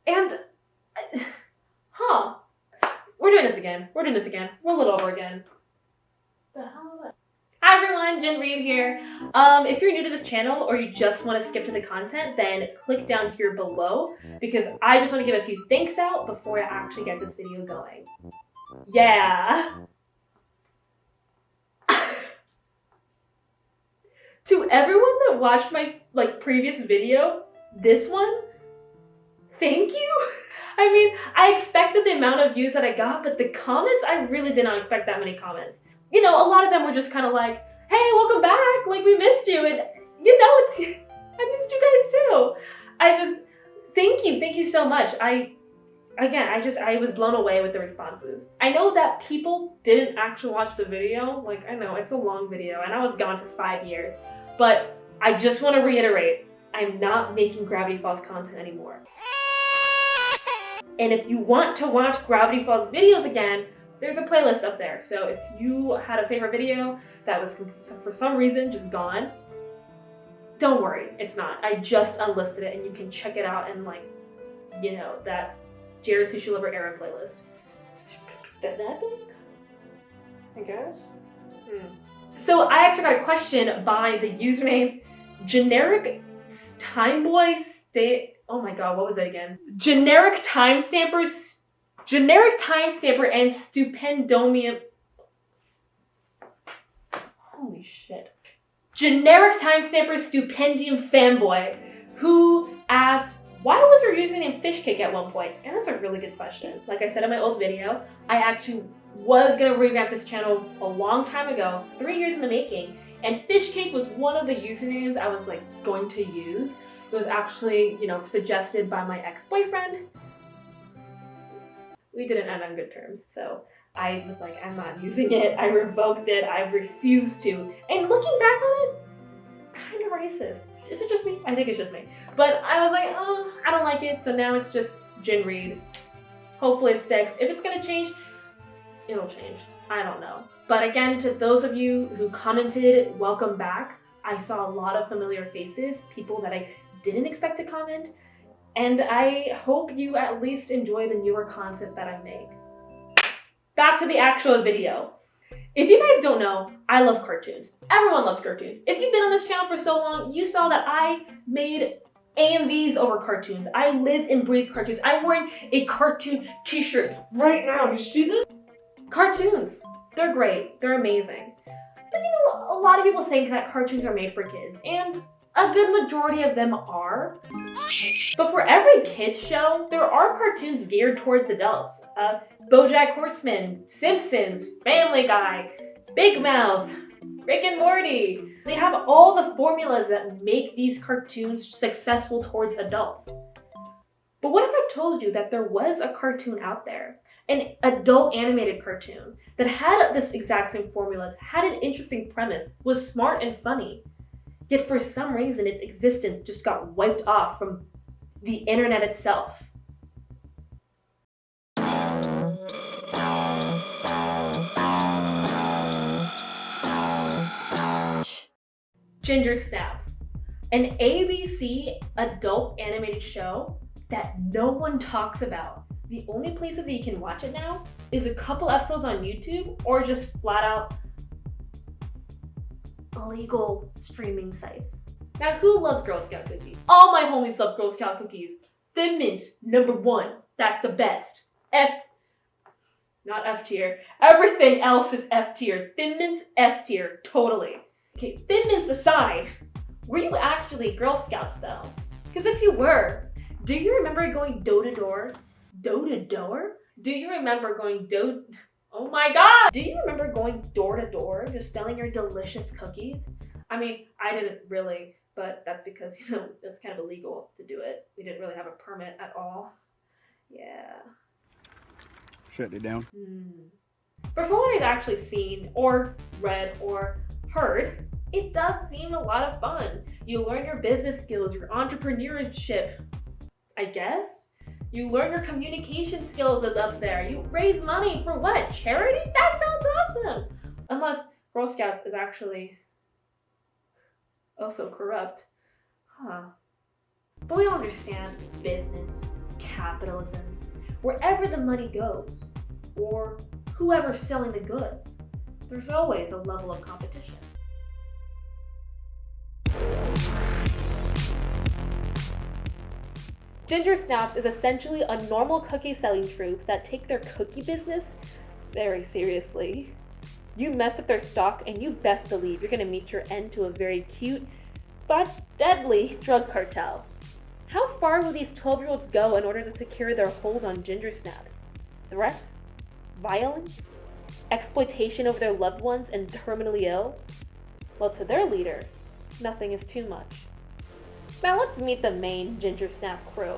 And, huh. We're doing this again. We're doing this again. Roll it over again. The hell is that? Hi everyone, Jen Reed here. If you're new to this channel or you just want to skip to the content, then click down here below because I just want to give a few thanks out before I actually get this video going. Yeah. To everyone that watched my previous video, this one, thank you. I mean, I expected the amount of views that I got, but the comments, I really did not expect that many comments. You know, a lot of them were just kind of like, hey, welcome back, like we missed you, and you know, I missed you guys too. Thank you so much. I was blown away with the responses. I know that people didn't actually watch the video, like I know, it's a long video, and I was gone for 5 years, but I just want to reiterate, I'm not making Gravity Falls content anymore. And if you want to watch Gravity Falls videos again, there's a playlist up there. So if you had a favorite video that was for some reason just gone, don't worry, it's not. I just unlisted it and you can check it out in that Jared Sushi Lover era playlist. That I guess? So I actually got a question by the username Generic Timeboy State. Oh my god, what was that again? Generic Timestamper and Stupendomium. Holy shit. Generic Timestamper Stupendium Fanboy, who asked, why was your username Fishcake at one point? And that's a really good question. Like I said in my old video, I actually was gonna revamp this channel a long time ago, 3 years in the making, and Fishcake was one of the usernames I was going to use. It was actually, suggested by my ex-boyfriend. We didn't end on good terms, so I was like, I'm not using it. I revoked it. I refused to. And looking back on it, kind of racist. Is it just me? I think it's just me. But I was like, oh, I don't like it, so now it's just Jen Reed. Hopefully it sticks. If it's gonna change, it'll change. I don't know. But again, to those of you who commented, welcome back. I saw a lot of familiar faces, people that I didn't expect to comment, and I hope you at least enjoy the newer content that I make. Back to the actual video. If you guys don't know, I love cartoons. Everyone loves cartoons. If you've been on this channel for so long, you saw that I made AMVs over cartoons. I live and breathe cartoons. I'm wearing a cartoon t-shirt right now. You see this? Cartoons. They're great. They're amazing. But a lot of people think that cartoons are made for kids, and a good majority of them are. But for every kids show, there are cartoons geared towards adults. BoJack Horseman, Simpsons, Family Guy, Big Mouth, Rick and Morty. They have all the formulas that make these cartoons successful towards adults. But what if I told you that there was a cartoon out there, an adult animated cartoon, that had this exact same formulas, had an interesting premise, was smart and funny, yet for some reason its existence just got wiped off from the internet itself? Gingersnaps, an ABC adult animated show that no one talks about. The only places that you can watch it now is a couple episodes on YouTube or just flat out illegal streaming sites. Now, who loves Girl Scout cookies? All my homies love Girl Scout cookies. Thin Mints, #1. That's the best. Not F tier. Everything else is F tier. Thin Mints, S tier, totally. Okay, Thin Mints aside, were you actually Girl Scouts though? Because if you were, do you remember going door to door? Door to door? Do you remember going oh my god! Do you remember going door to door, just selling your delicious cookies? I mean, I didn't really, but that's because, it's kind of illegal to do it. We didn't really have a permit at all. Yeah. Shut it down. But from what I've actually seen, or read, or heard, it does seem a lot of fun. You learn your business skills, your entrepreneurship, I guess? You learn your communication skills is up there. You raise money for what? Charity? That sounds awesome! Unless Girl Scouts is actually also corrupt. Huh. But we all understand business, capitalism. Wherever the money goes, or whoever's selling the goods, there's always a level of competition. Gingersnaps is essentially a normal cookie selling troupe that take their cookie business very seriously. You mess with their stock and you best believe you're gonna meet your end to a very cute but deadly drug cartel. How far will these 12-year-olds go in order to secure their hold on Gingersnaps? Threats? Violence? Exploitation over their loved ones and terminally ill? Well, to their leader, nothing is too much. Now let's meet the main Gingersnap crew.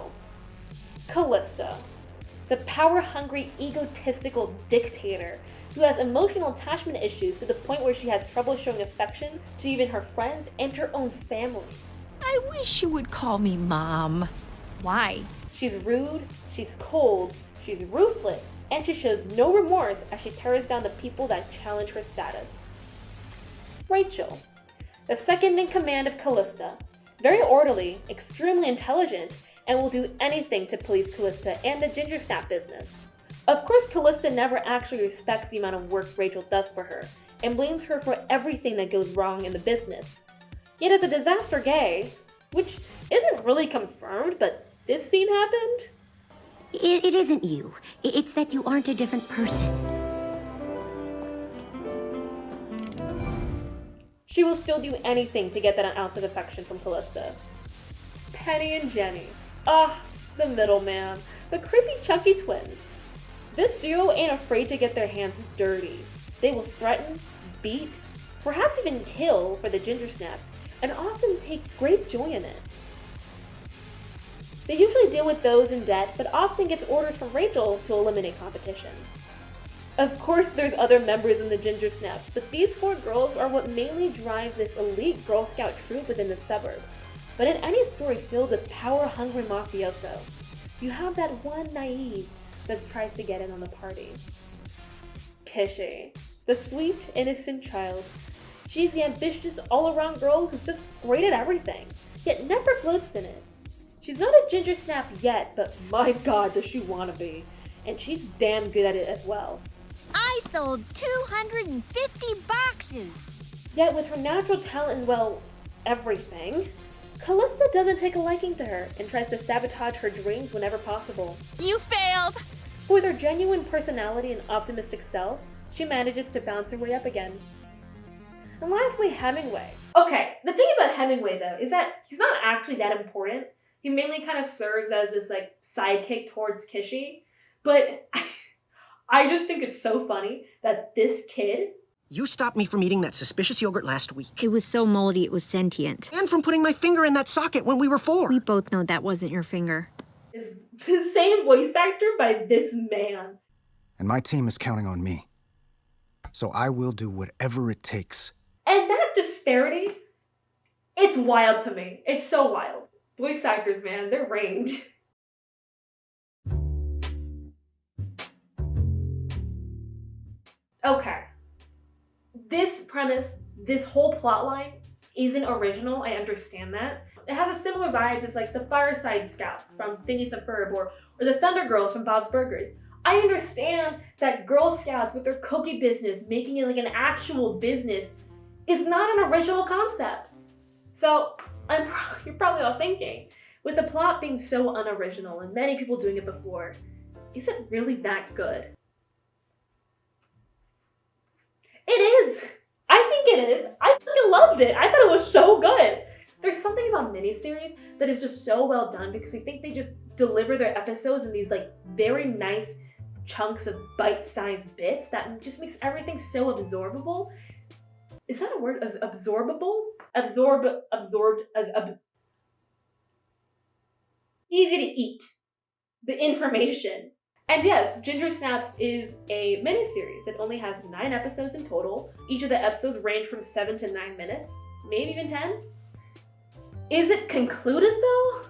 Callista, the power-hungry, egotistical dictator who has emotional attachment issues to the point where she has trouble showing affection to even her friends and her own family. I wish you would call me Mom. Why? She's rude, she's cold, she's ruthless, and she shows no remorse as she tears down the people that challenge her status. Rachel, the second in command of Callista, very orderly, extremely intelligent, and will do anything to please Callista and the Gingersnap business. Of course, Callista never actually respects the amount of work Rachel does for her, and blames her for everything that goes wrong in the business. Yet as a disaster gay, which isn't really confirmed, but this scene happened? It isn't you. It's that you aren't a different person. She will still do anything to get that ounce of affection from Callista. Penny and Jenny. Ah, the middleman. The creepy Chucky twins. This duo ain't afraid to get their hands dirty. They will threaten, beat, perhaps even kill for the Gingersnaps, and often take great joy in it. They usually deal with those in debt, but often gets orders from Rachel to eliminate competition. Of course, there's other members in the Gingersnaps, but these four girls are what mainly drives this elite Girl Scout troop within the suburb. But in any story filled with power-hungry mafioso, you have that one naive that tries to get in on the party. Kishy, the sweet, innocent child. She's the ambitious, all-around girl who's just great at everything, yet never gloats in it. She's not a Gingersnap yet, but my god does she want to be. And she's damn good at it as well. I sold 250 boxes. Yet with her natural talent and, well, everything, Callista doesn't take a liking to her and tries to sabotage her dreams whenever possible. You failed. With her genuine personality and optimistic self, she manages to bounce her way up again. And lastly, Hemingway. Okay, the thing about Hemingway though is that he's not actually that important. He mainly kind of serves as this like sidekick towards Kishy, but I just think it's so funny that this kid... You stopped me from eating that suspicious yogurt last week. It was so moldy it was sentient. And from putting my finger in that socket when we were 4. We both know that wasn't your finger. Is the same voice actor by this man. And my team is counting on me. So I will do whatever it takes. And that disparity, it's wild to me. It's so wild. Voice actors, man, their range. Okay. This premise, this whole plotline isn't original, I understand that. It has a similar vibe as like the Fireside Scouts from Phineas and Ferb or the Thunder Girls from Bob's Burgers. I understand that Girl Scouts with their cookie business, making it like an actual business, is not an original concept. So you're probably all thinking, with the plot being so unoriginal and many people doing it before, is it really that good? It is! I think it is! I fucking loved it! I thought it was so good! There's something about miniseries that is just so well done because I think they just deliver their episodes in these like very nice chunks of bite-sized bits that just makes everything so absorbable. Is that a word? Absorbable? Easy to eat. The information. And yes, Gingersnaps is a miniseries. It only has 9 episodes in total. Each of the episodes range from 7 to 9 minutes, maybe even 10. Is it concluded though?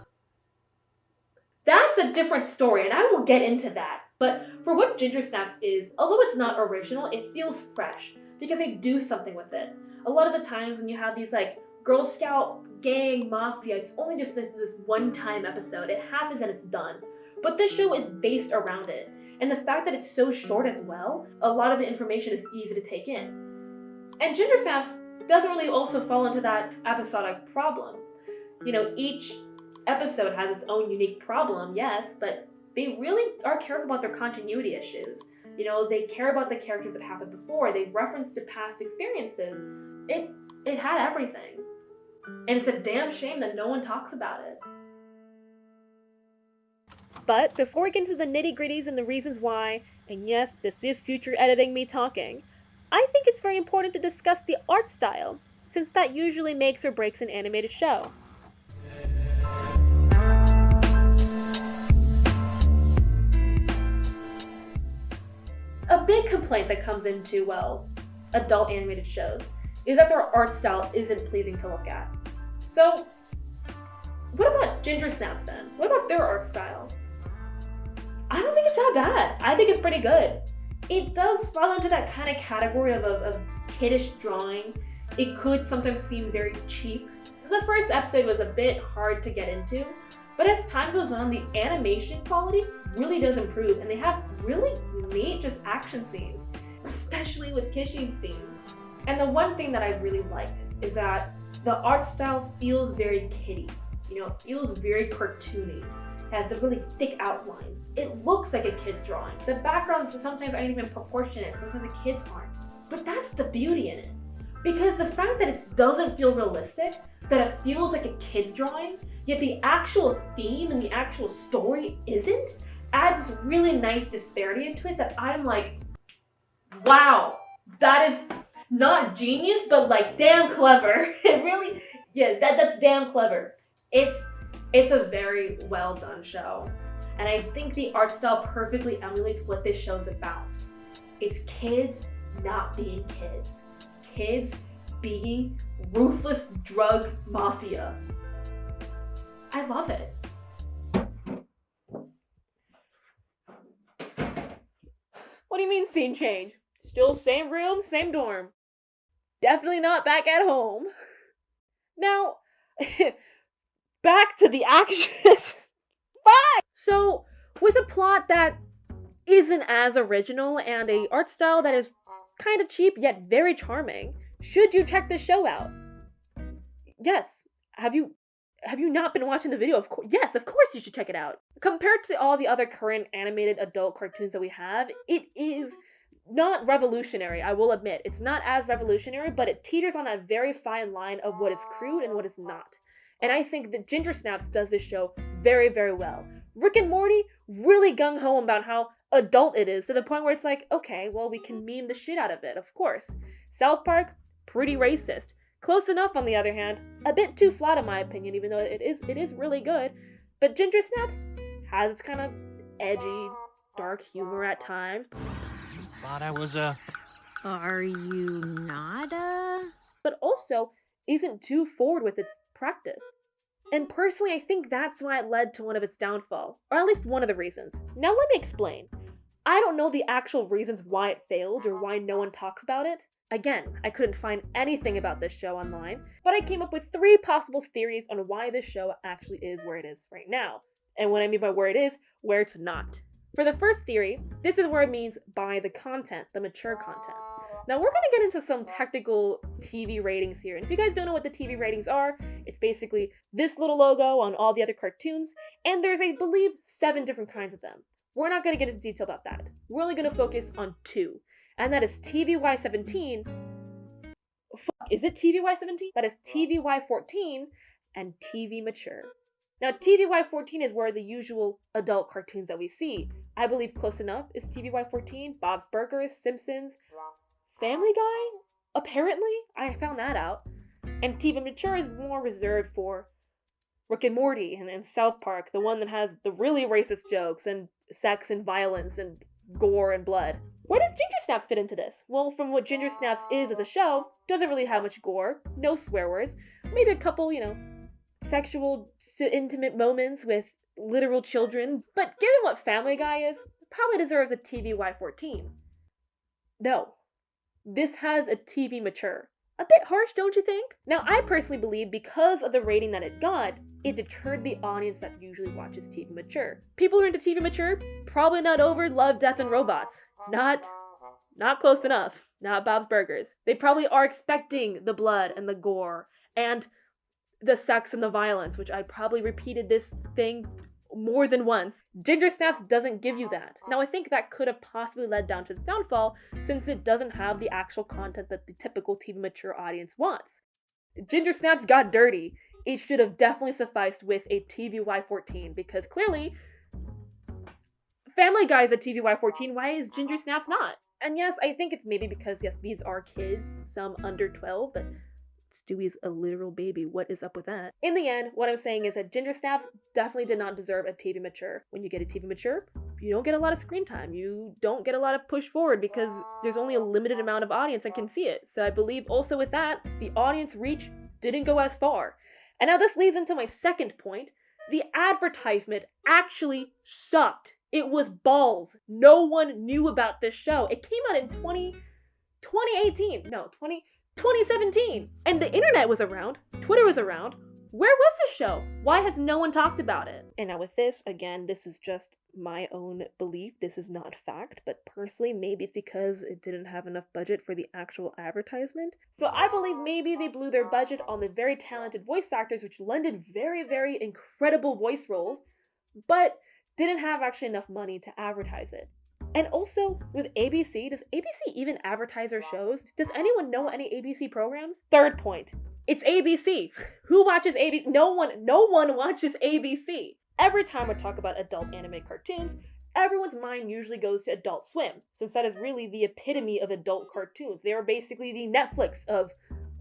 That's a different story, and I will get into that. But for what Gingersnaps is, although it's not original, it feels fresh because they do something with it. A lot of the times when you have these like Girl Scout gang mafia, it's only just this one-time episode. It happens and it's done. but this show is based around it. And the fact that it's so short as well, a lot of the information is easy to take in. And Gingersnaps doesn't really also fall into that episodic problem. You know, each episode has its own unique problem, yes, but they really are careful about their continuity issues. You know, they care about the characters that happened before. They reference to past experiences. It had everything. And it's a damn shame that no one talks about it. But before we get into the nitty-gritties and the reasons why, and yes, this is future editing me talking, I think it's very important to discuss the art style, since that usually makes or breaks an animated show. A big complaint that comes into, well, adult animated shows is that their art style isn't pleasing to look at. So, what about Gingersnaps then? What about their art style? I don't think it's that bad. I think it's pretty good. It does fall into that kind of category of kiddish drawing. It could sometimes seem very cheap. The first episode was a bit hard to get into, but as time goes on, the animation quality really does improve, and they have really neat just action scenes, especially with kissing scenes. And the one thing that I really liked is that the art style feels very kiddie. You know, it feels very cartoony. It has the really thick outlines. It looks like a kid's drawing. The backgrounds sometimes aren't even proportionate, sometimes the kids aren't. But that's the beauty in it. Because the fact that it doesn't feel realistic, that it feels like a kid's drawing, yet the actual theme and the actual story isn't, adds this really nice disparity into it that I'm like, wow, that is not genius, but like damn clever. It really, yeah, that's damn clever. It's a very well done show. And I think the art style perfectly emulates what this show's about. It's kids not being kids. Kids being ruthless drug mafia. I love it. What do you mean scene change? Still same room, same dorm. Definitely not back at home. Now, back to the action. Bye! So, with a plot that isn't as original and a art style that is kind of cheap yet very charming, should you check this show out? Yes. Have you not been watching the video? Yes, of course you should check it out. Compared to all the other current animated adult cartoons that we have, it is not revolutionary, I will admit. It's not as revolutionary, but it teeters on that very fine line of what is crude and what is not. And I think that Gingersnaps does this show very, very well. Rick and Morty, really gung-ho about how adult it is, to the point where it's like, okay, well, we can meme the shit out of it, of course. South Park, pretty racist. Close Enough, on the other hand, a bit too flat in my opinion, even though it is really good. But Gingersnaps has its kind of edgy, dark humor at times. You thought I was a... Are you not a... But also isn't too forward with its practice. And personally, I think that's why it led to one of its downfall, or at least one of the reasons. Now let me explain. I don't know the actual reasons why it failed or why no one talks about it. Again, I couldn't find anything about this show online, but I came up with 3 possible theories on why this show actually is where it is right now. And what I mean by where it is, where it's not. For the first theory, this is where it means by the content, the mature content. Now we're gonna get into some technical TV ratings here, and if you guys don't know what the TV ratings are, it's basically this little logo on all the other cartoons, and there's, I believe, 7 different kinds of them. We're not gonna get into detail about that. We're only gonna focus on 2, and that is TVY17. Is it TVY17? That is TVY14 and TV Mature. Now, TVY14 is where the usual adult cartoons that we see. I believe Close Enough is TVY14, Bob's Burgers, Simpsons, Family Guy? Apparently, I found that out. And TV Mature is more reserved for Rick and Morty and South Park, the one that has the really racist jokes and sex and violence and gore and blood. Where does Gingersnaps fit into this? Well, from what Gingersnaps is as a show, doesn't really have much gore, no swear words, maybe a couple, sexual, intimate moments with literal children, but given what Family Guy is, it probably deserves a TVY14. No. This has a TV Mature. A bit harsh, don't you think? Now, I personally believe because of the rating that it got, it deterred the audience that usually watches TV Mature. People who are into TV Mature, probably not over Love, Death, and Robots. Not close enough. Not Bob's Burgers. They probably are expecting the blood and the gore and the sex and the violence, which I probably repeated this thing more than once. Gingersnaps doesn't give you that. Now, I think that could have possibly led down to its downfall since it doesn't have the actual content that the typical TV Mature audience wants. Gingersnaps got dirty. It should have definitely sufficed with a TVY14 because clearly Family Guy's a TVY14. Why is Gingersnaps not? And yes, I think it's maybe because, yes, these are kids, some under 12, but Stewie's a literal baby. What is up with that? In the end, what I'm saying is that Gingersnaps definitely did not deserve a TV Mature. When you get a TV Mature, you don't get a lot of screen time. You don't get a lot of push forward because there's only a limited amount of audience that can see it. So I believe also with that, the audience reach didn't go as far. And now this leads into my second point. The advertisement actually sucked. It was balls. No one knew about this show. It came out in 2017. And the internet was around. Twitter was around. Where was this show? Why has no one talked about it? And now with this, again, this is just my own belief. This is not fact, but personally, maybe it's because it didn't have enough budget for the actual advertisement. So I believe maybe they blew their budget on the very talented voice actors, which lended very, very incredible voice roles, but didn't have actually enough money to advertise it. And also, with ABC, does ABC even advertise their shows? Does anyone know any ABC programs? Third point, it's ABC. Who watches ABC? No one watches ABC. Every time we talk about adult anime cartoons, everyone's mind usually goes to Adult Swim, since that is really the epitome of adult cartoons. They are basically the Netflix of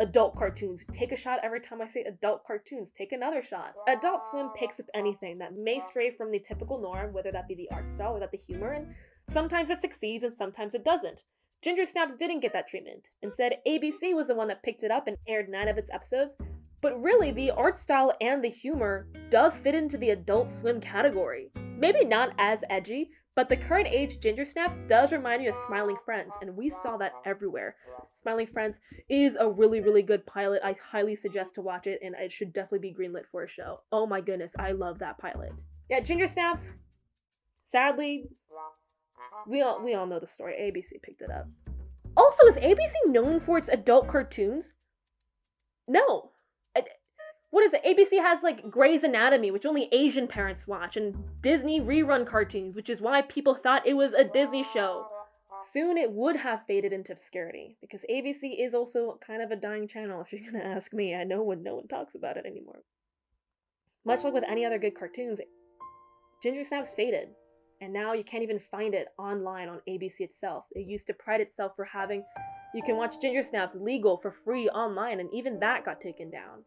adult cartoons. Take a shot every time I say adult cartoons. Take another shot. Adult Swim picks up anything that may stray from the typical norm, whether that be the art style or that the humor, and sometimes it succeeds and sometimes it doesn't. Gingersnaps didn't get that treatment. Instead, ABC was the one that picked it up and aired 9 of its episodes. But really, the art style and the humor does fit into the Adult Swim category. Maybe not as edgy, but the current age Gingersnaps does remind me of Smiling Friends, and we saw that everywhere. Smiling Friends is a really, really good pilot. I highly suggest to watch it, and it should definitely be greenlit for a show. Oh my goodness, I love that pilot. Yeah, Gingersnaps, sadly, we all know the story. ABC picked it up. Also, is ABC known for its adult cartoons? No. What is it? ABC has like Grey's Anatomy, which only Asian parents watch, and Disney rerun cartoons, which is why people thought it was a Disney show. Soon it would have faded into obscurity, because ABC is also kind of a dying channel, if you're gonna ask me. I know no one talks about it anymore. Much like with any other good cartoons, Gingersnaps faded, and now you can't even find it online on ABC itself. It used to pride itself for having, you can watch Gingersnaps legal for free online, and even that got taken down.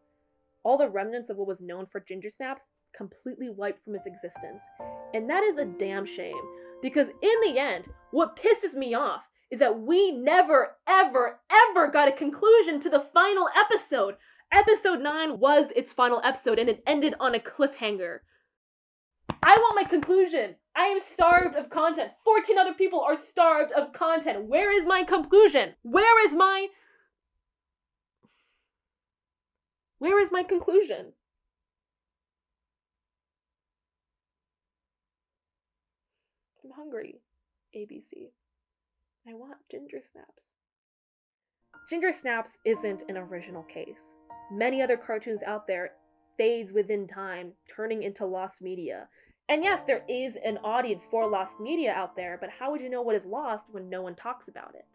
All the remnants of what was known for Gingersnaps completely wiped from its existence. And that is a damn shame, because in the end, what pisses me off is that we never, ever, ever got a conclusion to the final episode. Episode 9 was its final episode, and it ended on a cliffhanger. I want my conclusion. I am starved of content. 14 other people are starved of content. Where is my conclusion? Where is my conclusion? I'm hungry, ABC. I want Gingersnaps. Gingersnaps isn't an original case. Many other cartoons out there fades within time, turning into lost media. And yes, there is an audience for lost media out there, but how would you know what is lost when no one talks about it?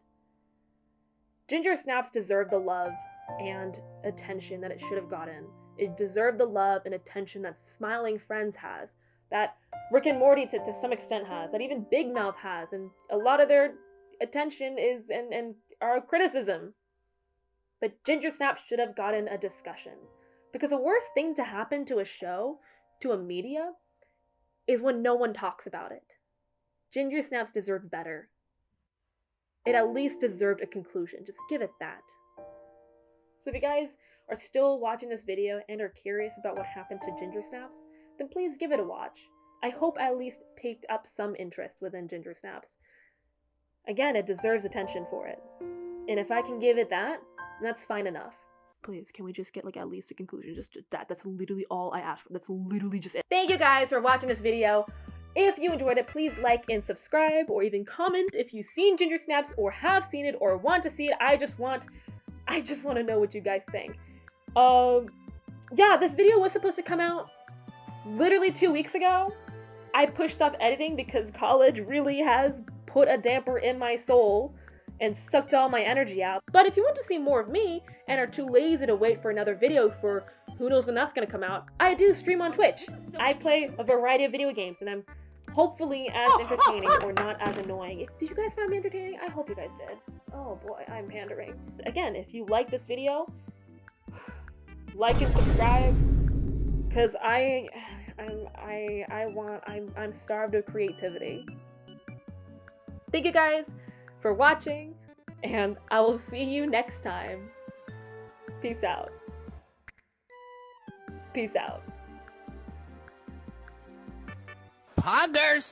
Gingersnaps deserved the love and attention that it should have gotten. It deserved the love and attention that Smiling Friends has, that Rick and Morty to some extent has, that even Big Mouth has, and a lot of their attention is and our criticism. But Gingersnaps should have gotten a discussion. Because the worst thing to happen to a show, to a media, is when no one talks about it. Gingersnaps deserved better. It at least deserved a conclusion. Just give it that. So if you guys are still watching this video and are curious about what happened to Gingersnaps, then please give it a watch. I hope I at least picked up some interest within Gingersnaps. Again, it deserves attention for it. And if I can give it that, And that's fine enough. Please, can we just get like at least a conclusion? Just that. That's literally all I asked for. That's literally just it. Thank you guys for watching this video. If you enjoyed it, please like and subscribe, or even comment if you've seen Gingersnaps or have seen it or want to see it. I just want to know what you guys think. Yeah, this video was supposed to come out literally 2 weeks ago. I pushed off editing because college really has put a damper in my soul and sucked all my energy out. But if you want to see more of me and are too lazy to wait for another video for who knows when that's gonna come out, I do stream on Twitch. I play a variety of video games and I'm hopefully as entertaining or not as annoying. Did you guys find me entertaining? I hope you guys did. Oh boy, I'm pandering. Again, if you like this video, like and subscribe, because I'm starved of creativity. Thank you guys for watching, and I will see you next time. Peace out. Peace out. Poggers!